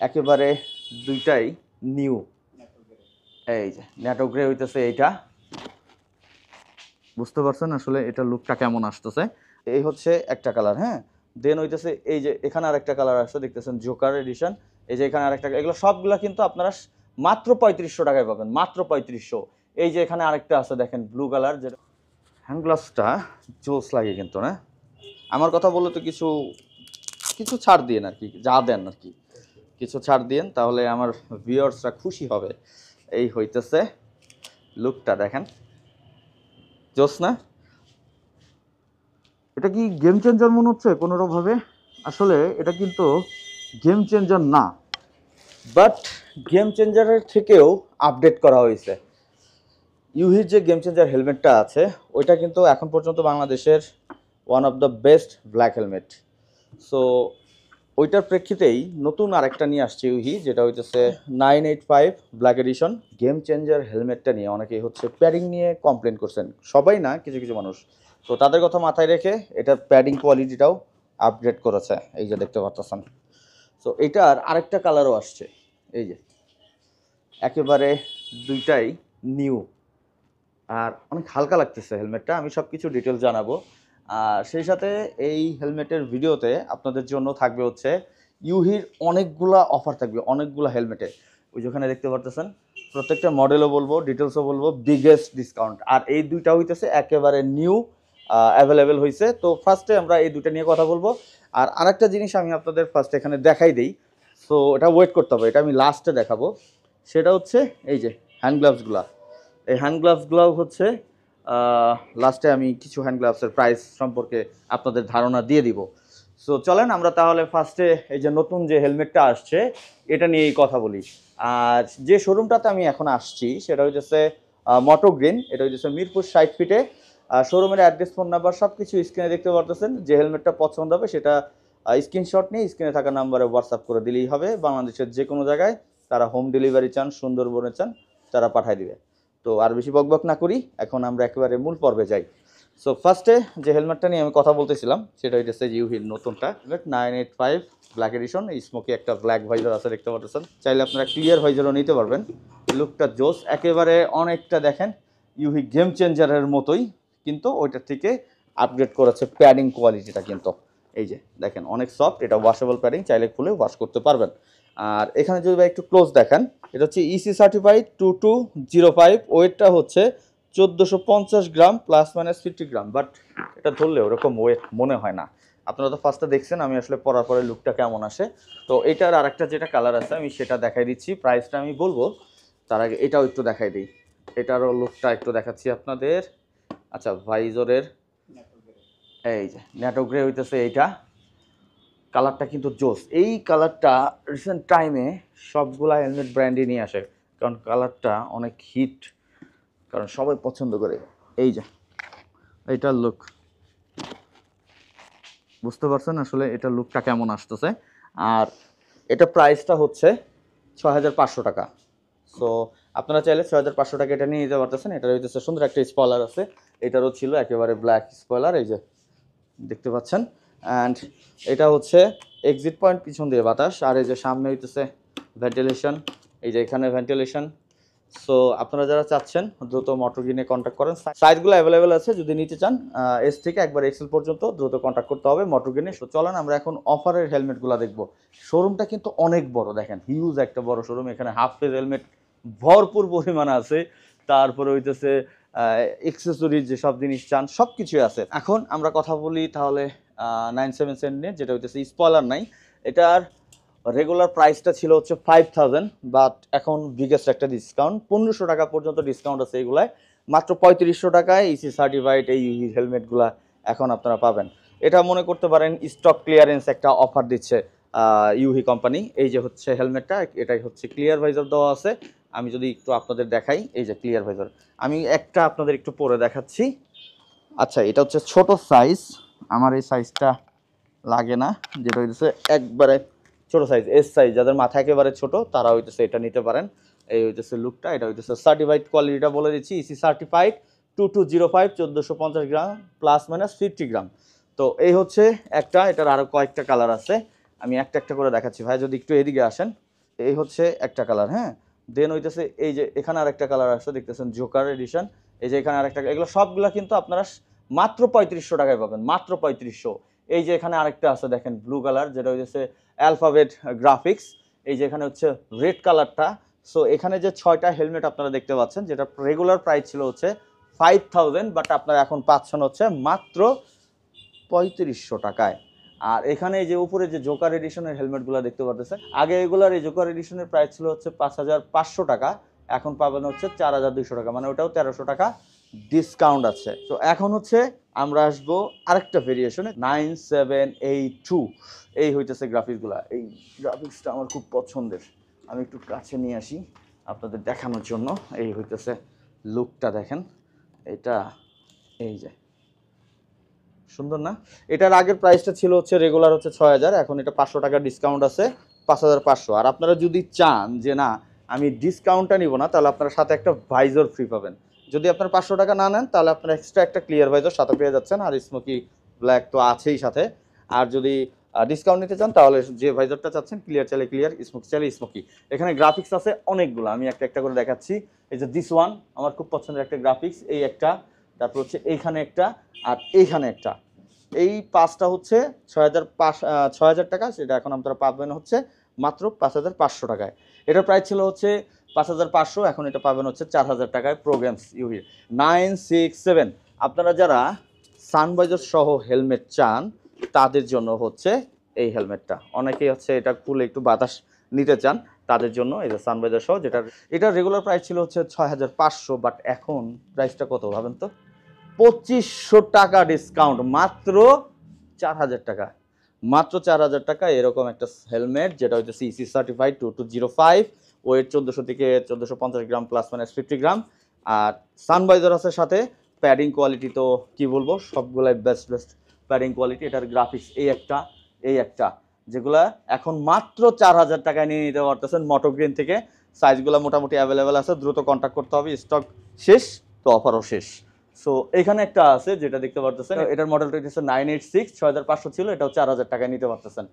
একেবারে দুইটাই নিউ। এই যে ন্যাটো গ্রে হইতেছে এইটা, বুঝতে পারছেন আসলে এটা লুকটা কেমন আসতেছে। এই হচ্ছে একটা কালার, হ্যাঁ। দেন হইতেছে এই যে এখানে আরেকটা কালার আসছে, দেখতেছেন জোকার এডিশন। এই যে এখানে আরেকটা, এগুলো সবগুলা কিন্তু আপনারা মাত্র 3500 টাকায় পাবেন, মাত্র 3500। এই যে এখানে আরেকটা আছে দেখেন ব্লু কালার, যেটা হ্যান্ড গ্লাভসটা জোস লাগে কিন্তু, না? আমার কথা বললে তো কিছু কিছু ছাড় দিয়েন আর কি, যা দেন আর কি, কিছু ছাড় দিয়েন, তাহলে আমার ভিউয়ার্সরা খুশি হবে। এই হইতেছে লুকটা, দেখেন জোস না? এটা কি গেম চেঞ্জার মনে হচ্ছে কোনোভাবে? আসলে এটা কিন্তু গেম চেঞ্জার না, বাট গেম চেঞ্জারের থেকেও আপডেট করা হয়েছে। ইউহির যে গেম চেঞ্জার হেলমেটটা আছে, ওইটা কিন্তু এখন পর্যন্ত বাংলাদেশের one of the best black helmet. So ওইটার প্রেক্ষিতেই নতুন আরেকটা নিয়ে আসছে ইউহি, যেটা হইতেছে 985 ব্ল্যাক এডিশন। গেম চেঞ্জার হেলমেটটা নিয়ে অনেকেই হচ্ছে প্যাডিং নিয়ে কমপ্লেন করছেন, সবাই না, কিছু কিছু মানুষ। তো তাদের কথা মাথায় রেখে এটার প্যাডিং কোয়ালিটিটাও আপগ্রেড করেছে, এই যে দেখতে পাচ্ছেন। সো এটার আরেকটা কালারও আসছে, এই যে একেবারে দুইটাই নিউ। আর অনেক হালকা লাগতেছে হেলমেটটা, আমি সব কিছু ডিটেলস জানাবো। আর সেই সাথে এই হেলমেটের ভিডিওতে আপনাদের জন্য থাকবে হচ্ছে ইউহির অনেকগুলা অফার থাকবে, অনেকগুলো হেলমেটে। ওই যেখানে দেখতে পারতেছেন, প্রত্যেকটা মডেলও বলবো, ডিটেলসও বলবো, বিগেস্ট ডিসকাউন্ট। আর এই দুইটা হইতেছে একেবারে নিউ, অ্যাভেলেবেল হয়েছে। তো ফার্স্টে আমরা এই দুইটা নিয়ে কথা বলবো। আর আরেকটা জিনিস আমি আপনাদের ফার্স্টে এখানে দেখাই দিই। সো এটা ওয়েট করতে হবে, এটা আমি লাস্টে দেখাবো। সেটা হচ্ছে এই যে হ্যান্ড গ্লাভসগুলা। এই হ্যান্ড গ্লাভসগুলো হচ্ছে লাস্টে আমি কিছু হ্যান্ড গ্লাভসের প্রাইস সম্পর্কে আপনাদের ধারণা দিয়ে দিব। সো চলেন আমরা তাহলে ফার্স্টে এই যে নতুন যে হেলমেটটা আসছে এটা নিয়েই কথা বলি। আর যে শোরুমটাতে আমি এখন আসছি সেটা হচ্ছে মটো গ্রিন, এটা হচ্ছে মিরপুর 60 ফিটে। শোরুমের অ্যাড্রেস, ফোন নাম্বার সব কিছু স্ক্রিনে দেখতে পারতেছেন। যে হেলমেটটা পছন্দ হবে সেটা স্ক্রিনশট নিয়ে স্ক্রিনে থাকা নাম্বারে হোয়াটসঅ্যাপ করে দিলেই হবে। বাংলাদেশের যে কোনো জায়গায় তারা হোম ডেলিভারি চান, সুন্দরবনে চান, তারা পাঠিয়ে দিবে। তো আর বেশি বকবক না করি, এখন আমরা একেবারে মূল পর্বে যাই। সো ফার্স্টে যে হেলমেটটা নিয়ে আমি কথা বলতেছিলাম সেটা হইতেছে ইউহির নতুনটা হেলমেট 985 ব্ল্যাক এডিশন। এই স্মোকি একটা ব্ল্যাক ভাইজার আছে, দেখতে পাচ্ছেন। চাইলে আপনারা ক্লিয়ার ভাইজারও নিতে পারবেন। লুকটা জোস একেবারে, অনেকটা দেখেন ইউহি গেম চেঞ্জারের মতোই, কিন্তু ওইটার থেকে আপগ্রেড করেছে প্যাডিং কোয়ালিটিটা কিন্তু। এই যে দেখেন অনেক সফট, এটা ওয়াশেবল প্যাডিং, চাইলে খুলে ওয়াশ করতে পারবেন। আর এখানে যদি একটু ক্লোজ দেখান, এটা হচ্ছে ইসি সার্টিফাইড 2205, ওয়েটটা হচ্ছে 1450 গ্রাম প্লাস মাইনাস 50 গ্রাম, বাট এটা ধরলে ওরকম ওয়েট মনে হয় না। আপনারা তো ফার্স্টে দেখছেন আমি আসলে পরার পরে লুকটা কেমন আসে। তো এটার আরেকটা যেটা কালার আছে আমি সেটা দেখাই দিচ্ছি, প্রাইসটা আমি বলবো, তার আগে এটাও একটু দেখাই দিই। এটারও লুকটা একটু দেখাচ্ছি আপনাদের। আচ্ছা, ভাইজরের এই যে ন্যাটো গ্রে হইতেছে এইটা, কালারটা কিন্তু জোস। এই কালারটা রিসেন্ট টাইমে সবগুলা হেলমেট ব্র্যান্ডই নিয়ে আসে, কারণ কালারটা অনেক হিট, কারণ সবাই পছন্দ করে। এই যে এইটার লুক, বুঝতে পারছেন আসলে এটা লুকটা কেমন আসতেছে। আর এটা প্রাইসটা হচ্ছে 6500 টাকা। সো আপনারা চাইলে 6500 টাকা এটা নিয়ে নিতে পারতেছেন। এটার হইতেছে সুন্দর একটা স্পয়লার আছে, এটারও ছিল একেবারে ব্ল্যাক স্পয়লার, এই যে দেখতে পাচ্ছেন। অ্যান্ড এটা হচ্ছে এক্সিট পয়েন্ট, পিছন দিয়ে বাতাস, আর এই যে সামনে হইতেছে ভেন্টিলেশন, এই যে এখানে ভেন্টিলেশন। সো আপনারা যারা চাচ্ছেন দ্রুত মোটর গ্রিনে কন্ট্যাক্ট করেন। সাইজগুলো অ্যাভেলেবেল আছে, যদি নিতে চান এস থেকে একবার এক্সেল পর্যন্ত দ্রুত কন্ট্যাক্ট করতে হবে মোটর গ্রিনে। তো চলেন আমরা এখন অফারের হেলমেটগুলো দেখবো। শোরুমটা কিন্তু অনেক বড়, দেখেন হিউজ একটা বড় শোরুম। এখানে হাফ ফেজ হেলমেট ভরপুর পরিমাণে আছে, তারপরে হইতেছে এক্সেসরিজ যেসব জিনিস চান সব কিছুই আছে। এখন আমরা কথা বলি তাহলে 977 নিয়ে, যেটা হইতেছে স্পয়লার নাই। এটার রেগুলার প্রাইসটা ছিল হচ্ছে 5000, বাট এখন বিগেস্ট একটা ডিসকাউন্ট 1500 টাকা পর্যন্ত ডিসকাউন্ট আছে এগুলায়। মাত্র 3500 টাকায় ইসি সার্টিফাইড এই হেলমেটগুলা এখন আপনারা পাবেন। এটা মনে করতে পারেন স্টক ক্লিয়ারেন্স একটা অফার দিচ্ছে ইউহি কোম্পানি। এই যে হচ্ছে হেলমেটটা, এটাই হচ্ছে ক্লিয়ার ভাইজার দেওয়া আছে। আমি যদি একটু আপনাদের দেখাই, এই যে ক্লিয়ার ভাইজার, আমি একটা আপনাদের একটু পরে দেখাচ্ছি। আচ্ছা, এটা হচ্ছে ছোট সাইজ, আমার এই সাইজটা লাগে না, যেটা হইতেছে একবারে ছোট সাইজ, এস সাইজ। যাদের মাথা একেবারে ছোট তারা হইতেছে এটা নিতে পারেন। এই হইতেছে লুকটা, এটা হইতেছে সার্টিফাইড কোয়ালিটিটা বলে দিচ্ছি, ইসি সার্টিফাইড 2205, 1450 গ্রাম প্লাস মাইনাস 50 গ্রাম। তো এই হচ্ছে একটা, এটার আরও কয়েকটা কালার আছে, আমি একটা একটা করে দেখাচ্ছি। ভাই যদি একটু এদিকে আসেন, এই হচ্ছে একটা কালার, হ্যাঁ। দেন হইতেছে এই যে এখানে আরেকটা কালার আছে, দেখতেছেন জোকার এডিশন। এই যে এখানে আরেকটা, এগুলো সবগুলা কিন্তু আপনারা মাত্র 3500 টাকায় পাবেন, মাত্র 3500। এই যে এখানে আরেকটা আছে দেখেন ব্লু কালার, যেটা হইতেছে অ্যালফাবেট গ্রাফিক্স। এই যে এখানে হচ্ছে রেড কালারটা। সো এখানে যে 6টা হেলমেট আপনারা দেখতে পাচ্ছেন, যেটা রেগুলার প্রাইস ছিল হচ্ছে 5000, বাট আপনারা এখন পাচ্ছেন হচ্ছে মাত্র 3500 টাকায়। আর এখানে এই যে উপরে যে জোকার এডিশনের হেলমেটগুলো দেখতে পাচ্ছেন, আগে এগুলার এই জোকার এডিশনের প্রাইস ছিল হচ্ছে 5500 টাকা, এখন পাবেন হচ্ছে 4200 টাকা, মানে ওটাও 1300 টাকা ডিসকাউন্ট আছে। তো এখন হচ্ছে আমরা আসবো আরেকটা ভেরিয়েশনে 9782। এই হইতেছে গ্রাফিক্সগুলা। এই গ্রাফিক্সটা আমার খুব পছন্দের, আমি একটু কাছে নিয়ে আসি আপনাদের দেখানোর জন্য। এই হইতেছে লুকটা দেখেন, এটা এই যে সুন্দর না। এটার আগের প্রাইসটা ছিল হচ্ছে রেগুলার হচ্ছে 6000, এখন এটা 500 টাকা ডিসকাউন্ট আছে 5500। আর আপনারা যদি চান যে না আমি ডিসকাউন্টটা নিব না, তাহলে আপনারা সাথে একটা ভাইজর ফ্রি পাবেন। যদি আপনার 500 টাকা না নেন, তাহলে আপনারা এক্সট্রা একটা ক্লিয়ার ভাইজর সাথে পেয়ে যাচ্ছেন, আর স্মোকি ব্ল্যাক তো আছেই সাথে। আর যদি ডিসকাউন্ট নিতে চান, তাহলে যে ভাইজরটা চাচ্ছেন, ক্লিয়ার চাইলে ক্লিয়ার, স্মোকি চাইলে স্মোকি। এখানে গ্রাফিক্স আছে অনেকগুলো, আমি একটা একটা করে দেখাচ্ছি। এই যে দিস ওয়ান আমার খুব পছন্দের একটা গ্রাফিক্স, এই একটা, তারপর হচ্ছে এইখানে একটা, আর এইখানে একটা। এই পাঁচটা হচ্ছে 6000 টাকা, সেটা এখন আপনারা পাবেন হচ্ছে মাত্র 5500 টাকায়। এটার প্রাইস ছিল হচ্ছে 5500, এখন এটা পাবেন হচ্ছে 4000 টাকায়। Programs UV 967। আপনারা যারা সানভাইজার সহ হেলমেট চান, তাদের জন্য হচ্ছে এই হেলমেটটা। অনেকেই হচ্ছে এটা খুলে একটু বাতাস নিতে চান, তাদের জন্য এই যে সানভাইজার সহ, এটার রেগুলার প্রাইস ছিল হচ্ছে 6500, বাট এখন প্রাইসটা কত ভাবেন তো, 2500 টাকা ডিসকাউন্ট, মাত্র 4000 টাকা, মাত্র 4000 টাকা। এরকম একটা হেলমেট, যেটা হচ্ছে সিসি সার্টিফাইড 2205, ওয়েট 1400 থেকে 1450 গ্রাম, প্লাস মাইনাস 50 গ্রাম। আর সানভাইজার আছে সাথে, প্যাডিং কোয়ালিটি তো কি বলবো, সবগুলাই বেস্ট বেস্ট প্যাডিং কোয়ালিটি। এটার গ্রাফিক্স এই একটা, এই একটা, যেগুলা এখন মাত্র 4000 টাকায় নিয়ে নিতে পারতেছেন মোটো গ্রিন থেকে। সাইজগুলো মোটামুটি অ্যাভেলেবেল আছে, দ্রুত কন্ট্যাক্ট করতে হবে, স্টক শেষ তো অফারও শেষ। সো এখানে একটা আছে যেটা দেখতে পারতেছেন, এটার মডেলটা হচ্ছে 986, 6500 ছিল, এটাও 4000 টাকায় নিতে পারতেছেন।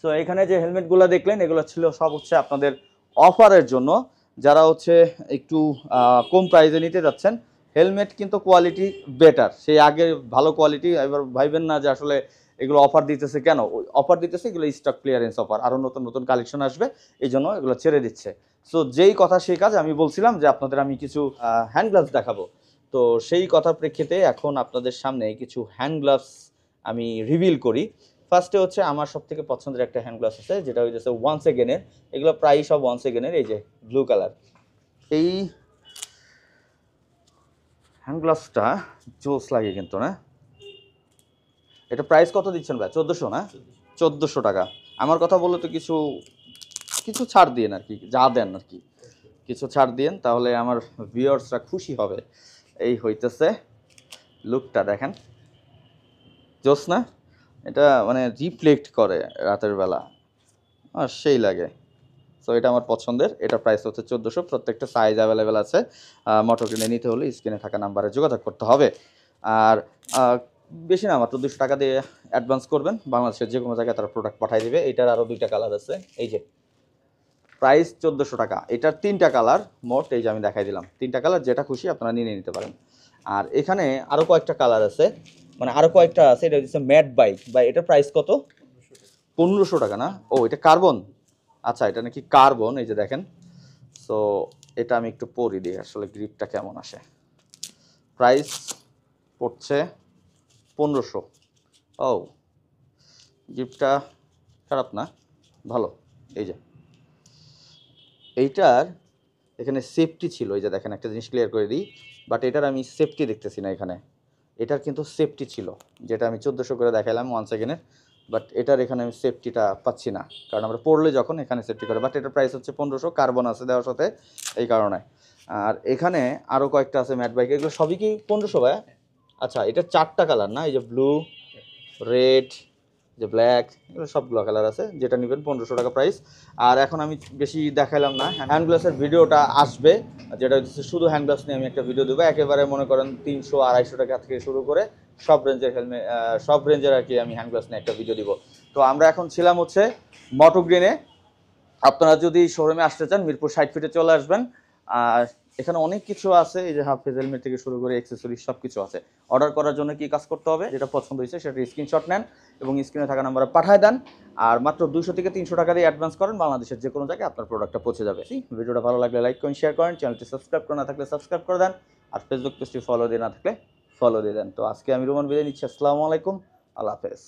সো এখানে যে হেলমেটগুলো দেখলেন, এগুলো ছিল সব হচ্ছে আপনাদের অফারের জন্য। যারা হচ্ছে একটু কম প্রাইসে নিতে যাচ্ছেন, হেলমেট কিন্তু কোয়ালিটি বেটার, সেই আগে ভালো কোয়ালিটি। এবার ভাইবেন না যে আসলে এগুলো অফার দিতেছে, কেন অফার দিতেছে, এগুলো স্টক ক্লিয়ারেন্স অফার, আরও নতুন নতুন কালেকশন আসবে, এই জন্য এগুলো ছেড়ে দিচ্ছে। সো যেই কথা সেই কাজ, আমি বলছিলাম যে আপনাদের আমি কিছু হ্যান্ড গ্লাভস দেখাবো। তো সেই কথার প্রেক্ষিতে এখন আপনাদের সামনে কিছু হ্যান্ড গ্লাভস আমি রিভিল করি। ফার্স্টে হচ্ছে আমার সব থেকে পছন্দের একটা হ্যান্ড গ্লাভস আছে, যেটা হচ্ছে ওয়ান্স এগেনের। এগুলো প্রায় সব ওয়ান্স এগেনের। এই যে ব্লু কালার, এই হ্যান্ড গ্লাভসটা জোস লাগে কিন্তু না। এটা প্রাইস কত দিচ্ছেন ভাই? 1400 না? 1400 টাকা। আমার কথা বললে তো কিছু কিছু ছাড় দিয়েন আর কি, যা দেন আর কি, কিছু ছাড় দিয়েন, তাহলে আমার ভিউয়ার্সরা খুশি হবে। এই হইতেছে লুকটা দেখেন, জোস না? এটা মানে রিফ্লেক্ট করে রাতের বেলা, সেই লাগে। সো এটা আমার পছন্দের। এটা প্রাইস হচ্ছে 1400, প্রত্যেকটা সাইজ অ্যাভেলেবেল আছে। মোটর কিনে নিতে হলে স্ক্রিনে থাকা নাম্বারে যোগাযোগ করতে হবে। আর বেশি না, মাত্র 200 টাকা দিয়ে অ্যাডভান্স করবেন, বাংলাদেশের যে কোনো জায়গায় তারা প্রোডাক্ট পাঠিয়ে দেবে। এটার আরও 2টা কালার আছে, এই যে প্রাইস 1400 টাকা। এটার 3টা কালার মোট, এই যে আমি দেখাই দিলাম 3টা কালার, যেটা খুশি আপনারা নিয়ে নিতে পারেন। আর এখানে আরও কয়েকটা কালার আছে, মানে আরও কয়েকটা আছে। এটা হচ্ছে ম্যাট বাইক, বা এটার প্রাইস কত? 1500 টাকা না? ও, এটা কার্বন, আচ্ছা এটা নাকি কার্বন। এই যে দেখেন, সো এটা আমি একটু পরি দিই আসলে গ্রিপটা কেমন আসে। প্রাইস পড়ছে 1500। ও, গ্রিপটা খারাপ না, ভালো। এই যে এইটার এখানে সেফটি ছিল, এই যে দেখেন, একটা জিনিস ক্লিয়ার করে দিই, বাট এটার আমি সেফটি দেখতেছি না এখানে। এটার কিন্তু সেফটি ছিল, যেটা আমি 1400 করে দেখালাম ওয়ান সেকেন্ডের, বাট এটার এখানে আমি সেফটিটা পাচ্ছি না, কারণ আমরা পড়লে যখন এখানে সেফটি করে। বাট এটার প্রাইস হচ্ছে 1500, কার্বন আছে দেওয়ার সাথে, এই কারণে। আর এখানে আরও কয়েকটা আছে ম্যাট বাইক, এগুলো সবই কি 1500 ভাই? আচ্ছা, এটা 4টা কালার না? এই যে ব্লু, রেড, যে ব্ল্যাক, এগুলো সবগুলো কালার আছে, যেটা নেবেন 1500 টাকা প্রাইস। আর এখন আমি বেশি দেখাইলাম না, হ্যান্ড গ্লাভসের ভিডিওটা আসবে, যেটা হচ্ছে শুধু হ্যান্ড গ্লাভস নিয়ে আমি একটা ভিডিও দেবো। একেবারে মনে করেন 300-250 টাকা থেকে শুরু করে সব রেঞ্জের হেলমেট, সব রেঞ্জের আর কি আমি হ্যান্ড গ্লাভস নিয়ে একটা ভিডিও দিব। তো আমরা এখন ছিলাম হচ্ছে মোটো গ্রিনে, আপনারা যদি শোরুমে আসতে চান মিরপুর 60 ফিটে চলে আসবেন। আর এখানে অনেক কিছু আছে, এই যে হাফেজ হেলমেট থেকে শুরু করে অ্যাক্সেসরিজ সব কিছু আছে। অর্ডার করার জন্য কি কাজ করতে হবে, যেটা পছন্দ হয়েছে সেটা স্ক্রিনশট নেন এবং স্ক্রিনে থাকা নাম্বারে পাঠিয়ে দেন। আর মাত্র 200 থেকে 300 টাকা দিয়ে অ্যাডভান্স করেন, বাংলাদেশের যে কোনো জায়গায় আপনার প্রোডাক্টটা পৌঁছে যাবে। ভিডিওটা ভালো লাগলে লাইক করেন, শেয়ার করেন, চ্যানেলটি সাবস্ক্রাইব করে না থাকলে সাবস্ক্রাইব করে দেন, আর ফেসবুক পেজটি ফলো দিয়ে না থাকলে ফলো দিয়ে দেন। তো আজকে আমি রোমান বিদায় নিচ্ছি। আসসালামু আলাইকুম, আল্লাহ হাফেজ।